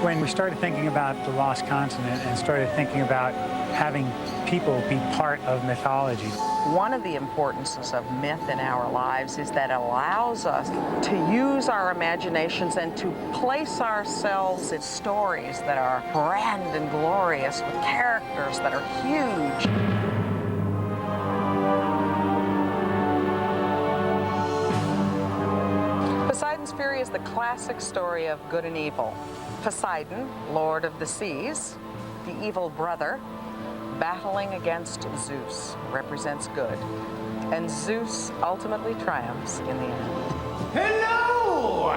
when we started thinking about the lost continent and started thinking about having people be part of mythology. One of the importances of myth in our lives is that it allows us to use our imaginations and to place ourselves in stories that are grand and glorious with characters that are huge. Poseidon's Fury is the classic story of good and evil. Poseidon, lord of the seas, the evil brother, battling against Zeus, represents good. And Zeus ultimately triumphs in the end. Hello!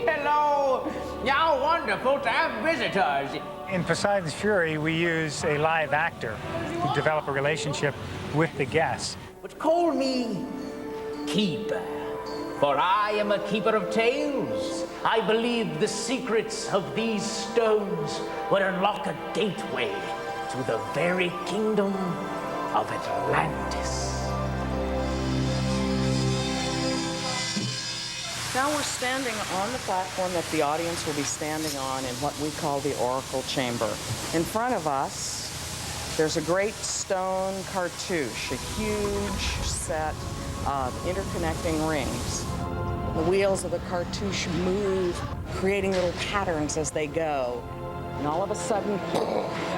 Hello! How wonderful to have visitors. In Poseidon's Fury, we use a live actor to develop a relationship with the guests. But call me Keeper, for I am a keeper of tales. I believe the secrets of these stones would unlock a gateway to the very kingdom of Atlantis. Now we're standing on the platform that the audience will be standing on in what we call the Oracle Chamber. In front of us, there's a great stone cartouche, a huge set of interconnecting rings. The wheels of the cartouche move, creating little patterns as they go. And all of a sudden,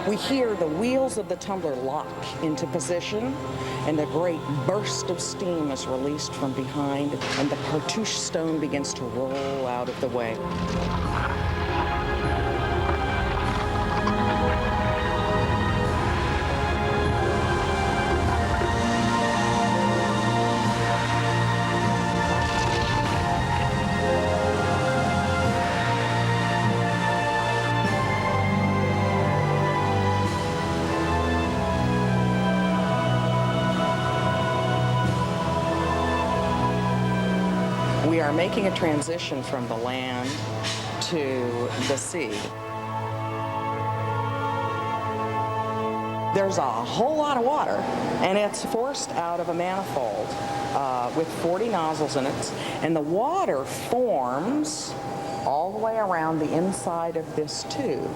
we hear the wheels of the tumbler lock into position, and a great burst of steam is released from behind, and the cartouche stone begins to roll out of the way. We are making a transition from the land to the sea. There's a whole lot of water, and it's forced out of a manifold with 40 nozzles in it, and the water forms all the way around the inside of this tube.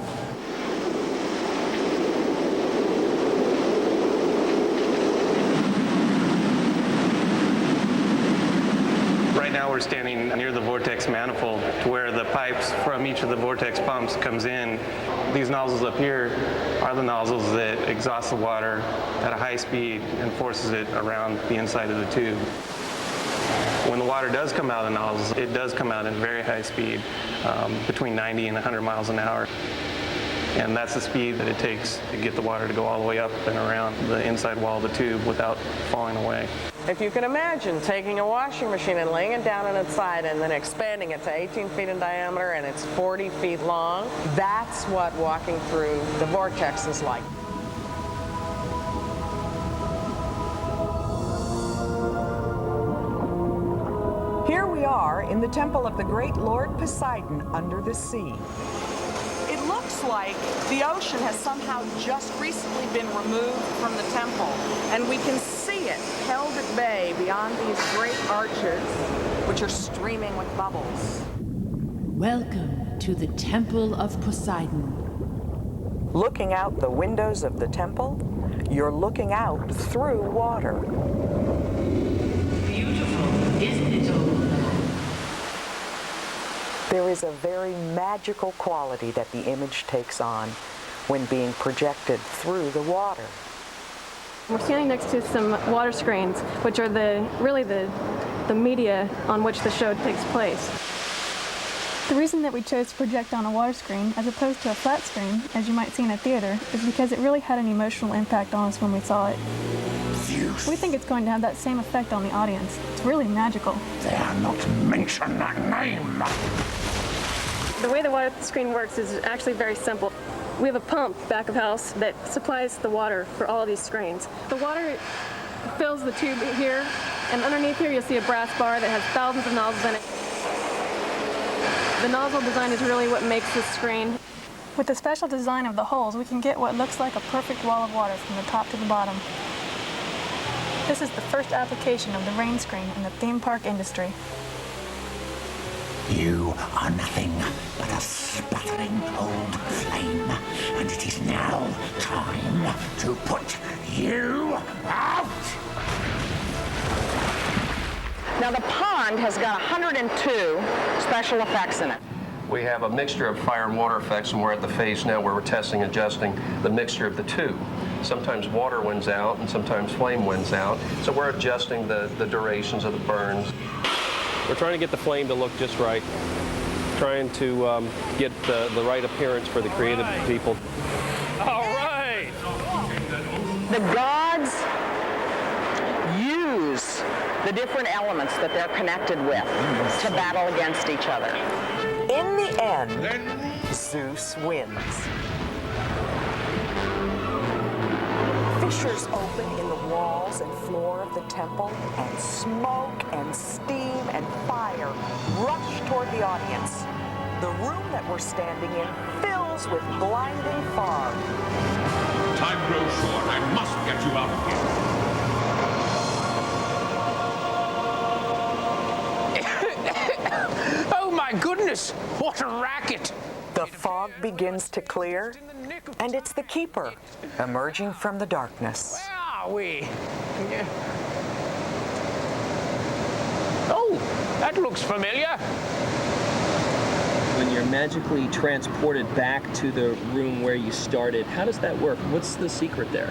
Right now we're standing near the vortex manifold to where the pipes from each of the vortex pumps comes in. These nozzles up here are the nozzles that exhaust the water at a high speed and forces it around the inside of the tube. When the water does come out of the nozzles, it does come out at very high speed, between 90 and 100 miles an hour. And that's the speed that it takes to get the water to go all the way up and around the inside wall of the tube without falling away. If you can imagine taking a washing machine and laying it down on its side and then expanding it to 18 feet in diameter and it's 40 feet long, that's what walking through the vortex is like. Here we are in the temple of the great Lord Poseidon under the sea. It looks like the ocean has somehow just recently been removed from the temple, and we can see it held at bay beyond these great arches, which are streaming with bubbles. Welcome to the Temple of Poseidon. Looking out the windows of the temple, you're looking out through water. Beautiful, isn't it, old man? There is a very magical quality that the image takes on when being projected through the water. We're standing next to some water screens, which are really the media on which the show takes place. The reason that we chose to project on a water screen as opposed to a flat screen, as you might see in a theater, is because it really had an emotional impact on us when we saw it. We think it's going to have that same effect on the audience. It's really magical. Dare not mention that name! The way the water screen works is actually very simple. We have a pump back of house that supplies the water for all of these screens. The water fills the tube here, and underneath here you'll see a brass bar that has thousands of nozzles in it. The nozzle design is really what makes this screen. With the special design of the holes, we can get what looks like a perfect wall of water from the top to the bottom. This is the first application of the rain screen in the theme park industry. You are nothing but a sputtering old flame, and it is now time to put you out! Now the pond has got 102 special effects in it. We have a mixture of fire and water effects, and we're at the phase now where we're testing and adjusting the mixture of the two. Sometimes water wins out, and sometimes flame wins out. So we're adjusting the durations of the burns. We're trying to get the flame to look just right, trying to get the right appearance for the creative people. All right! The gods use the different elements that they're connected with to battle against each other. In the end, Zeus wins. Fissures open in the walls and floor of the temple, and smoke and steam and fire rush toward the audience. The room that we're standing in fills with blinding fog. Time grows short. I must get you out of here. Oh my goodness, what a racket! The fog begins to clear, and it's the Keeper emerging from the darkness. Where are we? Oh, that looks familiar. When you're magically transported back to the room where you started, how does that work? What's the secret there?